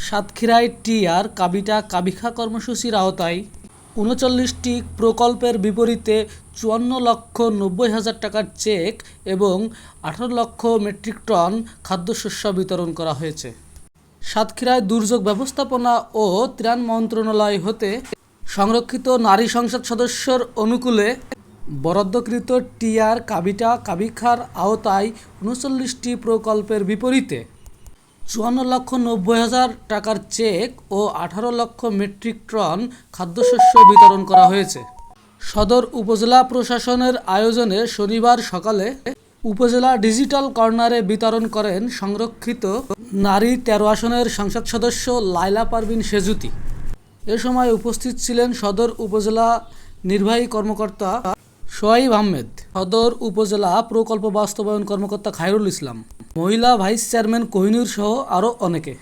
সাতক্ষীরায় টিআর কাবিটা কাবিখা কর্মসূচির আওতায় ৩৯টি প্রকল্পের বিপরীতে ৫৪,৯০,০০০ টাকার চেক এবং ১৮ লক্ষ মেট্রিক টন খাদ্যশস্য বিতরণ করা হয়েছে। সাতক্ষীরায় দুর্যোগ ব্যবস্থাপনা ও ত্রাণ মন্ত্রণালয় হতে সংরক্ষিত নারী সংসদ সদস্যর অনুকূলে বরাদ্দকৃত টিআর কাবিটা কাবিখার আওতায় ৩৯টি প্রকল্পের বিপরীতে ৫৪,৯০,০০০ টাকার চেক ও ১৮ লক্ষ মেট্রিক টন খাদ্যশস্য বিতরণ করা হয়েছে। সদর উপজেলা প্রশাসনের আয়োজনে শনিবার সকালে উপজেলা ডিজিটাল কর্নারে বিতরণ করেন সংরক্ষিত নারী ১৩ আসনের সংসদ সদস্য লায়লা পারভীন সেজুতি। এ সময় উপস্থিত ছিলেন সদর উপজেলা নির্বাহী কর্মকর্তা সোহাইব আহমেদ, সদর উপজেলা প্রকল্প বাস্তবায়ন কর্মকর্তা খায়রুল ইসলাম, মহিলা ভাইস চেয়ারম্যান কোহিনুর সহ আরও অনেকে।